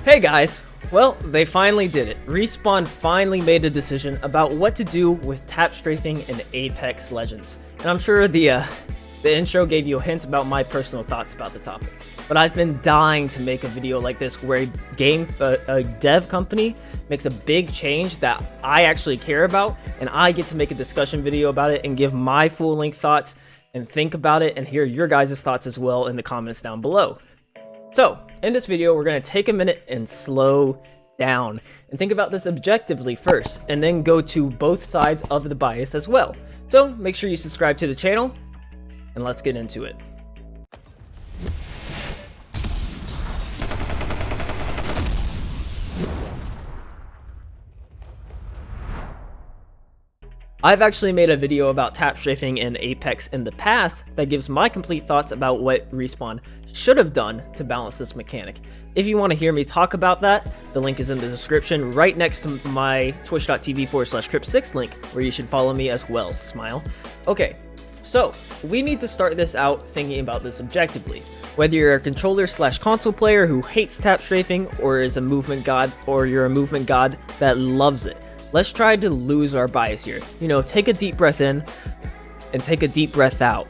Hey guys! Well, they finally did it. Respawn finally made a decision about what to do with tap strafing in Apex Legends. And I'm sure the intro gave you a hint about my personal thoughts about the topic. But I've been dying to make a video like this where a dev company makes a big change that I actually care about, and I get to make a discussion video about it and give my full-length thoughts and think about it and hear your guys' thoughts as well in the comments down below. So, in this video, we're going to take a minute and slow down and think about this objectively first, and then go to both sides of the bias as well. So, make sure you subscribe to the channel, and let's get into it. I've actually made a video about tap strafing in Apex in the past that gives my complete thoughts about what Respawn should have done to balance this mechanic. If you want to hear me talk about that, the link is in the description right next to my twitch.tv/Crypt6 link, where you should follow me as well, smile. Okay, so we need to start this out thinking about this objectively. Whether you're a controller/console player who hates tap strafing, or is a movement god, or you're a movement god that loves it. Let's try to lose our bias here. You know, take a deep breath in and take a deep breath out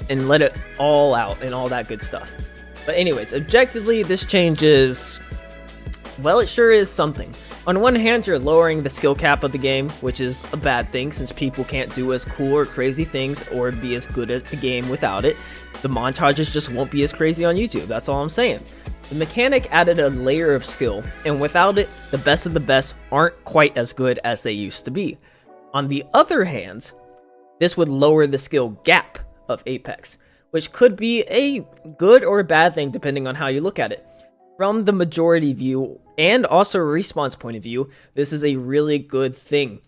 and let it all out and all that good stuff. But anyways, objectively, this change is, well, it sure is something. On one hand, you're lowering the skill cap of the game, which is a bad thing since people can't do as cool or crazy things or be as good at the game without it. The montages just won't be as crazy on YouTube, that's all I'm saying. The mechanic added a layer of skill, and without it, the best of the best aren't quite as good as they used to be. On the other hand, this would lower the skill gap of Apex, which could be a good or a bad thing depending on how you look at it. From the majority view, and also Respawn's point of view, this is a really good thing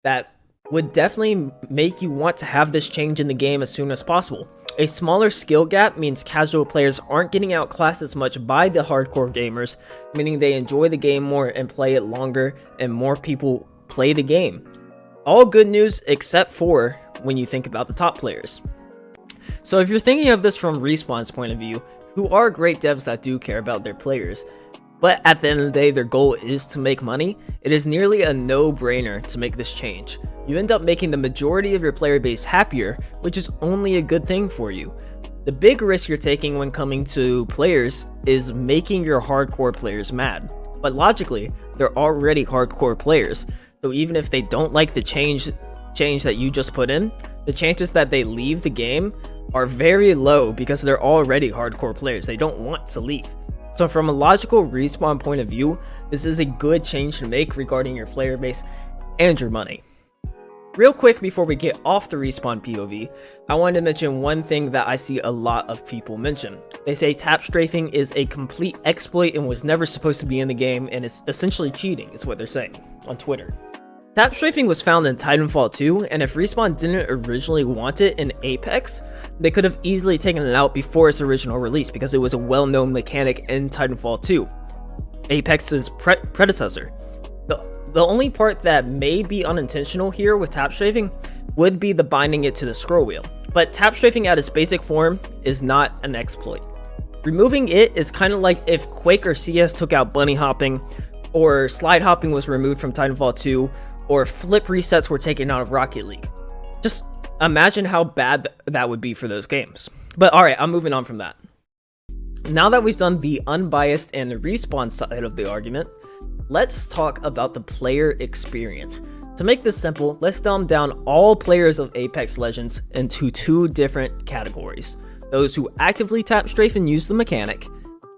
that would definitely make you want to have this change in the game as soon as possible. A smaller skill gap means casual players aren't getting outclassed as much by the hardcore gamers, meaning they enjoy the game more and play it longer, and more people play the game. All good news except for when you think about the top players. So if you're thinking of this from Respawn's point of view, who are great devs that do care about their players, but at the end of the day their goal is to make money, it is nearly a no-brainer to make this change. You end up making the majority of your player base happier, which is only a good thing for you. The big risk you're taking when coming to players is making your hardcore players mad. But logically, they're already hardcore players, so even if they don't like the change that you just put in, the chances that they leave the game are very low because they're already hardcore players. They don't want to leave. So from a logical Respawn point of view, this is a good change to make regarding your player base and your money. Real quick before we get off the Respawn POV, I wanted to mention one thing that I see a lot of people mention. They say tap strafing is a complete exploit and was never supposed to be in the game, and it's essentially cheating, is what they're saying on Twitter. Tap strafing was found in Titanfall 2, and if Respawn didn't originally want it in Apex, they could have easily taken it out before its original release because it was a well-known mechanic in Titanfall 2, Apex's predecessor. The only part that may be unintentional here with tap strafing would be the binding it to the scroll wheel, but tap strafing at its basic form is not an exploit. Removing it is kind of like if Quake or CS took out bunny hopping, or slide hopping was removed from Titanfall 2, or flip resets were taken out of Rocket League. Just imagine how bad that would be for those games. But alright, I'm moving on from that. Now that we've done the unbiased and the Respawn side of the argument, let's talk about the player experience. To make this simple, let's dumb down all players of Apex Legends into two different categories. Those who actively tap strafe and use the mechanic,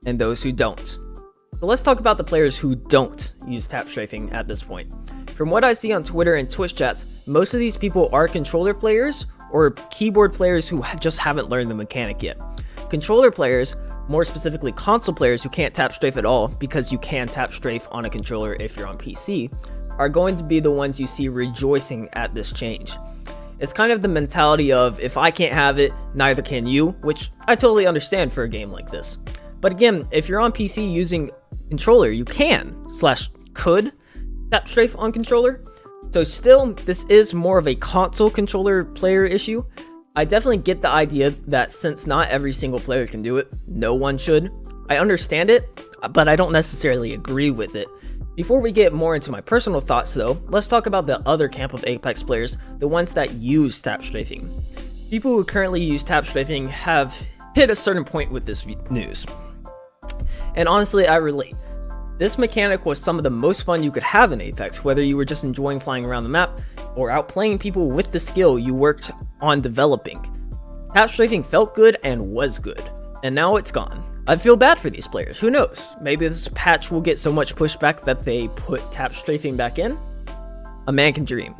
and those who don't. So let's talk about the players who don't use tap strafing at this point. From what I see on Twitter and Twitch chats, most of these people are controller players or keyboard players who just haven't learned the mechanic yet. Controller players, more specifically console players who can't tap strafe at all because you can tap strafe on a controller if you're on PC, are going to be the ones you see rejoicing at this change. It's kind of the mentality of, if I can't have it, neither can you, which I totally understand for a game like this. But again, if you're on PC using controller, you can/could tap strafe on controller. So still, this is more of a console controller player issue. I definitely get the idea that since not every single player can do it, no one should. I understand it, but I don't necessarily agree with it. Before we get more into my personal thoughts though, let's talk about the other camp of Apex players, the ones that use tap strafing. People who currently use tap strafing have hit a certain point with this news. And honestly, I relate. This mechanic was some of the most fun you could have in Apex, whether you were just enjoying flying around the map or outplaying people with the skill you worked on developing. Tap strafing felt good and was good, and now it's gone. I feel bad for these players, who knows? Maybe this patch will get so much pushback that they put tap strafing back in? A man can dream.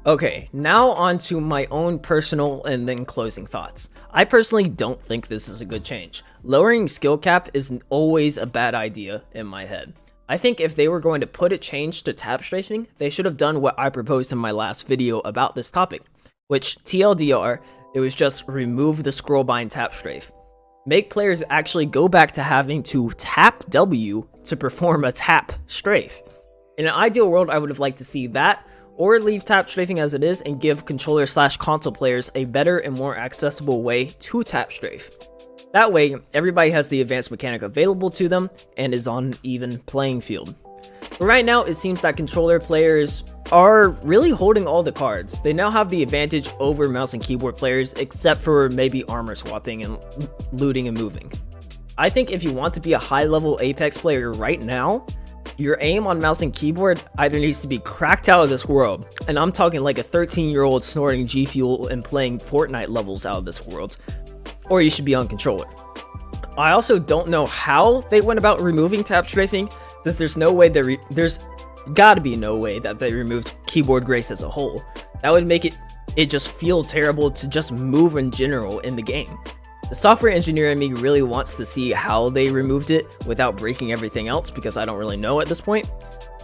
Okay, now on to my own personal and then closing thoughts. I personally don't think this is a good change. Lowering skill cap is always a bad idea in my head. I think if they were going to put a change to tap strafing, they should have done what I proposed in my last video about this topic, which TLDR, it was just remove the scroll bind tap strafe. Make players actually go back to having to tap W to perform a tap strafe. In an ideal world, I would have liked to see that, or leave tap strafing as it is and give controller/console players a better and more accessible way to tap strafe. That way, everybody has the advanced mechanic available to them and is on an even playing field. But right now, it seems that controller players are really holding all the cards. They now have the advantage over mouse and keyboard players, except for maybe armor swapping and looting and moving. I think if you want to be a high-level Apex player right now, your aim on mouse and keyboard either needs to be cracked out of this world, and I'm talking like a 13-year-old snorting G Fuel and playing Fortnite levels out of this world, or you should be on controller. I also don't know how they went about removing tap strafing, since there's no way there's gotta be no way that they removed keyboard grace as a whole. That would make it just feel terrible to just move in general in the game. The software engineer in me really wants to see how they removed it without breaking everything else, because I don't really know at this point.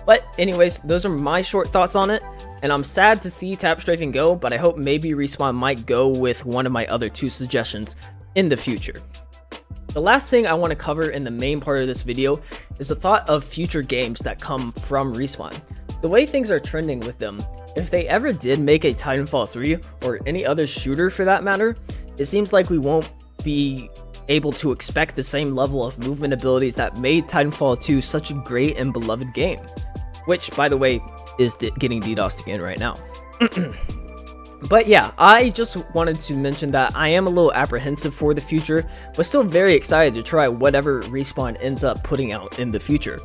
But anyways, those are my short thoughts on it, and I'm sad to see tap strafing go, but I hope maybe Respawn might go with one of my other two suggestions in the future. The last thing I want to cover in the main part of this video is the thought of future games that come from Respawn. The way things are trending with them, if they ever did make a Titanfall 3 or any other shooter for that matter, it seems like we won't be able to expect the same level of movement abilities that made Titanfall 2 such a great and beloved game, which, by the way, is getting DDoSed again right now. But yeah, I just wanted to mention that I am a little apprehensive for the future, but still very excited to try whatever Respawn ends up putting out in the future.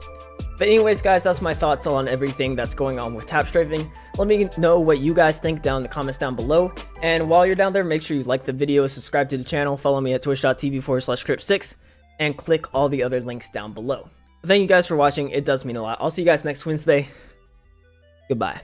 But anyways guys, that's my thoughts on everything that's going on with tap strafing. Let me know what you guys think down in the comments down below. And while you're down there, make sure you like the video, subscribe to the channel, follow me at twitch.tv/Crypt6, and click all the other links down below. Thank you guys for watching, it does mean a lot. I'll see you guys next Wednesday. Goodbye.